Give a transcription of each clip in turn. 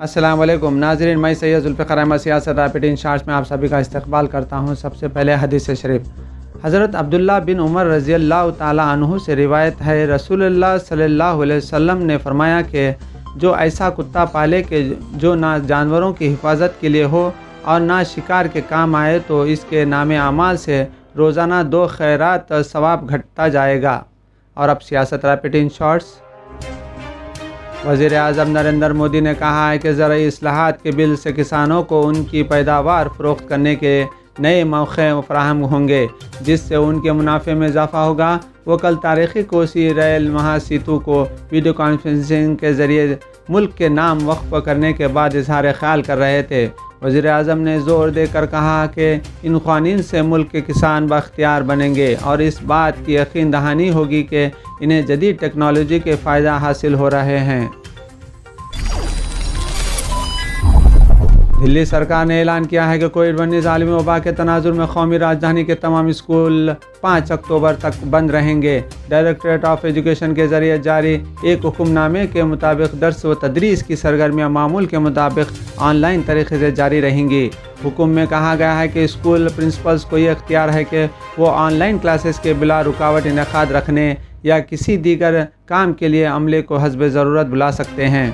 السلام علیکم ناظرین، میں سید ذوالفقار احمد سیاست ریپڈ ان شارٹس میں آپ سبھی کا استقبال کرتا ہوں۔ سب سے پہلے حدیث شریف حضرت عبداللہ بن عمر رضی اللہ تعالی عنہ سے روایت ہے، رسول اللہ صلی اللہ علیہ وسلم نے فرمایا کہ جو ایسا کتا پالے کہ جو نہ جانوروں کی حفاظت کے لیے ہو اور نہ شکار کے کام آئے تو اس کے نام اعمال سے روزانہ 2 خیرات ثواب گھٹتا جائے گا۔ اور اب سیاست ریپڈ ان شارٹس۔ وزیر اعظم نریندر مودی نے کہا ہے کہ زرعی اصلاحات کے بل سے کسانوں کو ان کی پیداوار فروخت کرنے کے نئے موقع فراہم ہوں گے، جس سے ان کے منافع میں اضافہ ہوگا۔ وہ کل تاریخی کوسی ریل مہا سیتو کو ویڈیو کانفرنسنگ کے ذریعے ملک کے نام وقف کرنے کے بعد اظہار خیال کر رہے تھے۔ وزیر اعظم نے زور دے کر کہا کہ ان قوانین سے ملک کے کسان بااختیار بنیں گے اور اس بات کی یقین دہانی ہوگی کہ انہیں جدید ٹیکنالوجی کے فائدہ حاصل ہو رہے ہیں۔ دلی سرکار نے اعلان کیا ہے کہ کووڈ-19 عالمی وبا کے تناظر میں قومی راجدھانی کے تمام اسکول 5 اکتوبر تک بند رہیں گے۔ ڈائریکٹوریٹ آف ایجوکیشن کے ذریعے جاری ایک حکم نامے کے مطابق درس و تدریس کی سرگرمیاں معمول کے مطابق آن لائن طریقے سے جاری رہیں گی۔ حکم میں کہا گیا ہے کہ اسکول پرنسپلز کو یہ اختیار ہے کہ وہ آن لائن کلاسز کے بلا رکاوٹ انعقاد رکھنے یا کسی دیگر کام کے لیے عملے کو حسب ضرورت بلا سکتے ہیں۔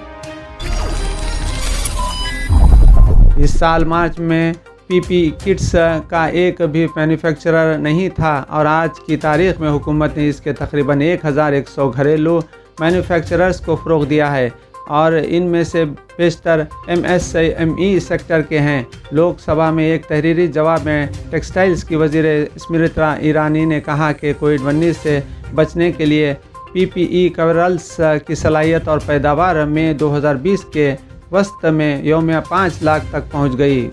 اس سال مارچ میں پی پی کٹس کا ایک بھی مینوفیکچرر نہیں تھا اور آج کی تاریخ میں حکومت نے اس کے تقریباً 1100 گھریلو مینوفیکچررز کو فروغ دیا ہے اور ان میں سے بیشتر M S M E sector کے ہیں۔ لوک سبھا میں ایک تحریری جواب میں ٹیکسٹائلز کی وزیر اسمرتا ایرانی نے کہا کہ کووڈ-19 سے بچنے کے لیے پی پی ای کورلز کی صلاحیت اور پیداوار میں 2020 کے وسط میں یومیہ 5 لاکھ تک پہنچ گئی۔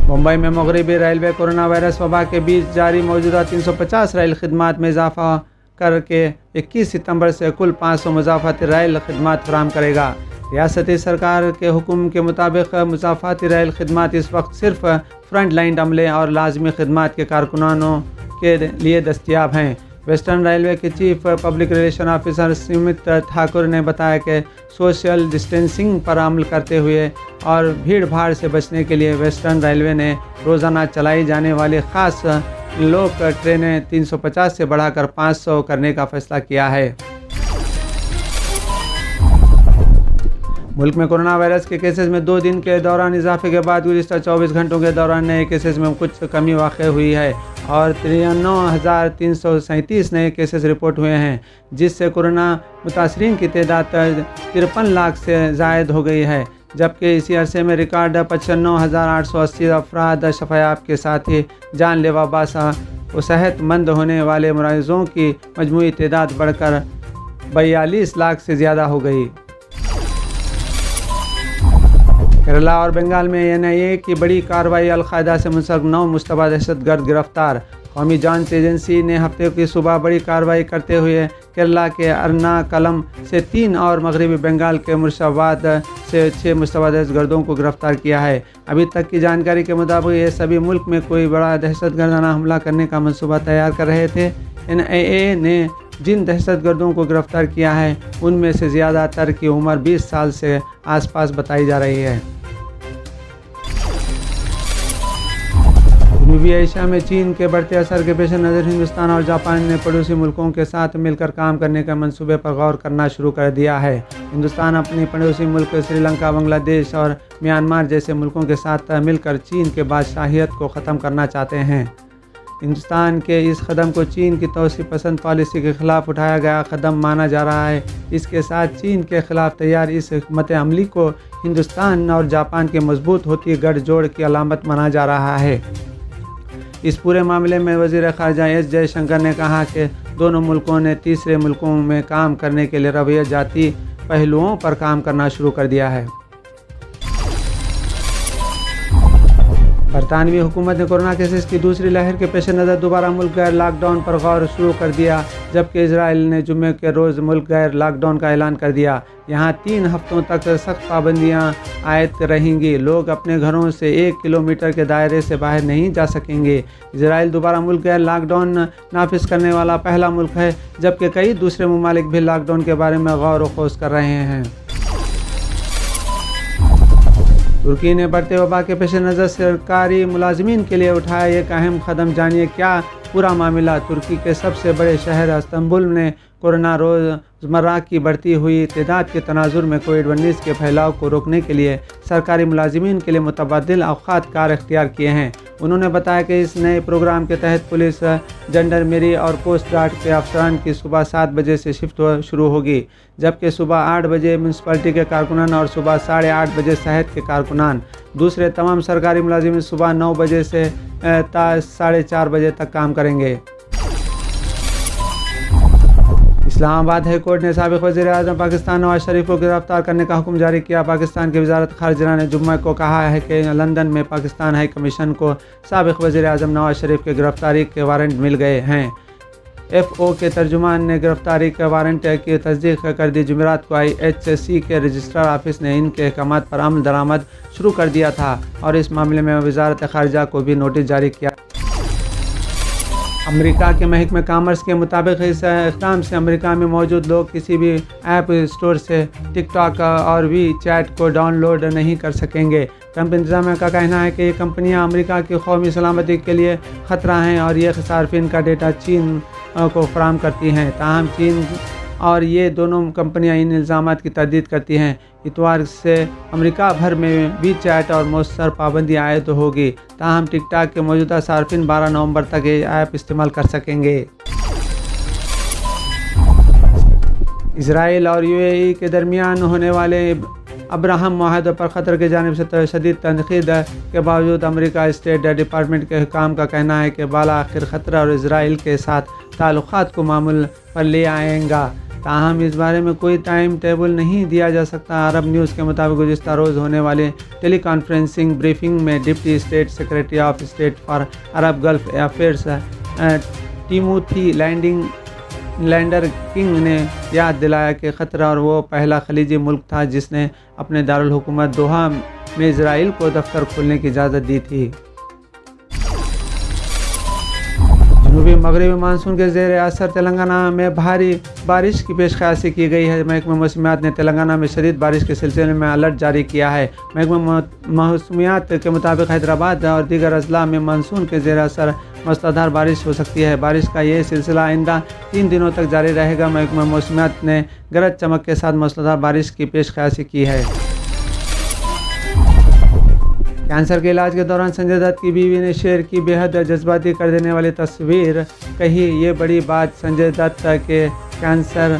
ممبئی میں مغربی ریلوے کورونا وائرس وبا کے بیچ جاری موجودہ 350 ریل خدمات میں اضافہ کر کے 21 ستمبر سے کل 500 مضافاتی ریل خدمات فراہم کرے گا۔ ریاستی سرکار کے حکم کے مطابق مضافاتی ریل خدمات اس وقت صرف فرنٹ لائن عملے اور لازمی خدمات کے کارکنانوں کے لیے دستیاب ہیں۔ ویسٹرن ریلوے کے چیف پبلک ریلیشن آفیسر سمت ٹھاکر نے بتایا کہ سوشل ڈسٹینسنگ پر عمل کرتے ہوئے اور بھیڑ بھاڑ سے بچنے کے لیے ویسٹرن ریلوے نے روزانہ چلائی جانے والی خاص لوک ٹرینیں 350 سے بڑھا کر 500 کرنے کا فیصلہ کیا ہے۔ ملک میں کورونا وائرس کے کیسز میں 2 دن کے دوران اضافے کے بعد گزشتہ 24 گھنٹوں کے دوران نئے کیسز میں کچھ کمی واقع ہوئی ہے اور 93,337 نئے کیسز رپورٹ ہوئے ہیں، جس سے کورونا متاثرین کی تعداد 53 لاکھ سے زائد ہو گئی ہے، جبکہ اسی عرصے میں ریکارڈ 95,880 افراد شفایاب کے ساتھ ہی جان لیوا وبا و صحت مند ہونے والے مریضوں کی مجموعی تعداد بڑھ کر 42 لاکھ سے زیادہ ہو گئی۔ کیرلا اور بنگال میں NIA کی بڑی کارروائی، القاعدہ سے منسلک 9 مشتبہ دہشت گرد گرفتار۔ قومی جانچ ایجنسی نے ہفتے کی صبح بڑی کارروائی کرتے ہوئے کیرلا کے ارناکلم سے 3 اور مغربی بنگال کے مرشداباد سے 6 مشتبہ دہشت گردوں کو گرفتار کیا ہے۔ ابھی تک کی جانکاری کے مطابق یہ سبھی ملک میں کوئی بڑا دہشت گردانہ حملہ کرنے کا منصوبہ تیار کر رہے تھے۔ NIA نے جن دہشت گردوں کو گرفتار کیا ہے ان میں سے زیادہ تر کی عمر 20 سال سے آس پاس بتائی جا رہی ہے۔ جنوبی ایشیا میں چین کے بڑھتے اثر کے پیش نظر ہندوستان اور جاپان نے پڑوسی ملکوں کے ساتھ مل کر کام کرنے کے منصوبے پر غور کرنا شروع کر دیا ہے۔ ہندوستان اپنے پڑوسی ملک سری لنکا، بنگلہ دیش اور میانمار جیسے ملکوں کے ساتھ مل کر چین کے بادشاہیت کو ختم کرنا چاہتے ہیں۔ ہندوستان کے اس قدم کو چین کی توسیع پسند پالیسی کے خلاف اٹھایا گیا قدم مانا جا رہا ہے۔ اس کے ساتھ چین کے خلاف تیار اس حکمت عملی کو ہندوستان اور جاپان کی مضبوط ہوتی گٹھ جوڑ کی علامت مانا جا رہا ہے۔ اس پورے معاملے میں وزیر خارجہ ایس جے شنکر نے کہا کہ دونوں ملکوں نے تیسرے ملکوں میں کام کرنے کے لیے رویہ جاتی پہلوؤں پر کام کرنا شروع کر دیا ہے۔ برطانوی حکومت نے کورونا کیسز کی دوسری لہر کے پیش نظر دوبارہ ملک گیر لاک ڈاؤن پر غور شروع کر دیا، جبکہ اسرائیل نے جمعے کے روز ملک گیر لاک ڈاؤن کا اعلان کر دیا۔ یہاں 3 ہفتوں تک سخت پابندیاں عائد رہیں گی، لوگ اپنے گھروں سے 1 کلومیٹر کے دائرے سے باہر نہیں جا سکیں گے۔ اسرائیل دوبارہ ملک گیر لاک ڈاؤن نافذ کرنے والا پہلا ملک ہے، جبکہ کئی دوسرے ممالک بھی لاک ڈاؤن کے بارے میں غور و خوض کر رہے ہیں۔ ترکی نے بڑھتے وبا کے پیش نظر سرکاری ملازمین کے لیے اٹھایا ایک اہم قدم، جانیے کیا پورا معاملہ۔ ترکی کے سب سے بڑے شہر استنبول نے کورونا روزمرہ کی بڑھتی ہوئی تعداد کے تناظر میں کووڈ-19 کے پھیلاؤ کو روکنے کے لیے سرکاری ملازمین کے لیے متبادل اوقات کار اختیار کیے ہیں۔ انہوں نے بتایا کہ اس نئے پروگرام کے تحت پولیس، جنڈرمری اور کوسٹ گارڈ کے افسران کی صبح 7 بجے سے شفٹ شروع ہوگی، جبکہ صبح 8 بجے میونسپلٹی کے کارکنان اور صبح 8:30 بجے صحت کے کارکنان۔ دوسرے تمام سرکاری ملازمین صبح 9 بجے سے تا 4:30 بجے تک کام کریں گے۔ اسلام آباد ہائی کورٹ نے سابق وزیر اعظم پاکستان نواز شریف کو گرفتار کرنے کا حکم جاری کیا۔ پاکستان کی وزارت خارجہ نے جمعہ کو کہا ہے کہ لندن میں پاکستان ہائی کمیشن کو سابق وزیر اعظم نواز شریف کی گرفتاری کے وارنٹ مل گئے ہیں۔ FO کے ترجمان نے گرفتاری کے وارنٹ کی تصدیق کر دی۔ جمعرات کو IHC کے رجسٹرار آفس نے ان کے احکامات پر عمل درآمد شروع کر دیا تھا اور اس معاملے میں وزارت خارجہ کو بھی نوٹس جاری کیا۔ امریکہ کے محکمہ کامرس کے مطابق اس اقدام سے امریکہ میں موجود لوگ کسی بھی ایپ اسٹور سے ٹک ٹاک اور وی چیٹ کو ڈاؤن لوڈ نہیں کر سکیں گے۔ ٹرمپ انتظامیہ کا کہنا ہے کہ یہ کمپنیاں امریکہ کی قومی سلامتی کے لیے خطرہ ہیں اور یہ صارفین کا ڈیٹا چین کو فراہم کرتی ہیں۔ تاہم چین اور یہ دونوں کمپنیاں ان الزامات کی تردید کرتی ہیں۔ اتوار سے امریکہ بھر میں وی چیٹ اور مؤثر پابندی عائد ہوگی، تاہم ٹک ٹاک کے موجودہ صارفین 12 نومبر تک یہ ایپ استعمال کر سکیں گے۔ اسرائیل اور UAE کے درمیان ہونے والے ابراہم معاہدے پر قطر کی جانب سے شدید تنقید کے باوجود امریکہ اسٹیٹ ڈپارٹمنٹ کے حکام کا کہنا ہے کہ بالآخر قطر اور اسرائیل کے ساتھ تعلقات کو معمول پر لے آئیں گا، تاہم اس بارے میں کوئی ٹائم ٹیبل نہیں دیا جا سکتا۔ عرب نیوز کے مطابق گزشتہ روز ہونے والے ٹیلی کانفرنسنگ بریفنگ میں deputy state secretary of state for Arab Gulf affairs Timothy Lenderking نے یاد دلایا کہ قطر اور وہ پہلا خلیجی ملک تھا جس نے اپنے دارالحکومت دوحہ میں اسرائیل کو دفتر کھولنے کی اجازت دی تھی۔ جنوبی مغربی مانسون کے زیر اثر تلنگانہ میں بھاری بارش کی پیش قیاسی کی گئی ہے۔ محکمہ موسمیات نے تلنگانہ میں شدید بارش کے سلسلے میں الرٹ جاری کیا ہے۔ محکمہ موسمیات کے مطابق حیدرآباد اور دیگر اضلاع میں مانسون کے زیر اثر موسلادھار بارش ہو سکتی ہے۔ بارش کا یہ سلسلہ آئندہ 3 دنوں تک جاری رہے گا۔ محکمہ موسمیات نے گرج چمک کے ساتھ موسلادھار بارش کی پیش قیاسی کی ہے۔ کینسر کے علاج کے دوران سنجے دت کی بیوی نے شیئر کی بے حد جذباتی کر دینے والی تصویر، کہی یہ بڑی بات سنجے دت کے کینسر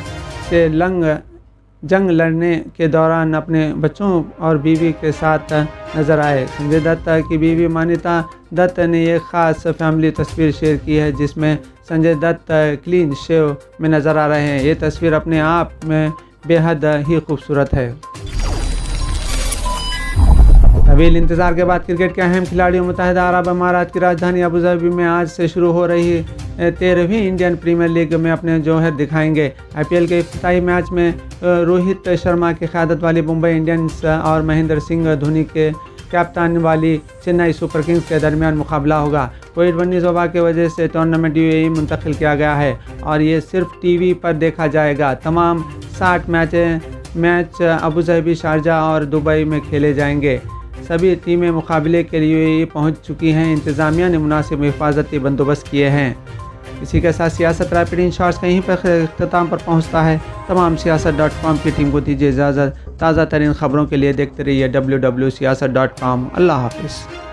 سے جنگ لڑنے کے دوران اپنے بچوں اور بیوی کے ساتھ نظر آئے۔ سنجے دت کی بیوی مانیتا دت نے ایک خاص فیملی تصویر شیئر کی ہے جس میں سنجے دت کلین شیو میں نظر آ رہے ہیں۔ یہ تصویر اپنے آپ میں بے حد ہی خوبصورت ہے۔ طویل انتظار کے بعد کرکٹ کے اہم کھلاڑیوں متحدہ عرب امارات کی راجدھانی ابوظہبی میں آج سے شروع ہو رہی 13ویں انڈین پریمیئر لیگ میں اپنے جوہر دکھائیں گے۔ IPL کے افتتاحی میچ میں روہت شرما کی قیادت والی ممبئی انڈینز اور مہندر سنگھ دھونی کے کپتان والی چنئی سپر کنگز کے درمیان مقابلہ ہوگا۔ کووڈ-19 وبا کی وجہ سے ٹورنامنٹ UAE منتقل کیا گیا ہے اور یہ صرف TV پر دیکھا جائے گا۔ تمام 60 میچ ابوظہبی، شارجہ اور دبئی میں کھیلے جائیں گے۔ سبھی ٹیمیں مقابلے کے لیے UAE پہنچ چکی ہیں۔ انتظامیہ نے مناسب حفاظتی بندوبست کیے ہیں۔ اسی کے ساتھ سیاست ریپڈ ان شارٹس کہیں پر اختتام پر پہنچتا ہے۔ تمام سیاست.com کی ٹیم کو دیجیے اجازت۔ تازہ ترین خبروں کے لیے دیکھتے رہیے www.siyasat.com۔ اللہ حافظ۔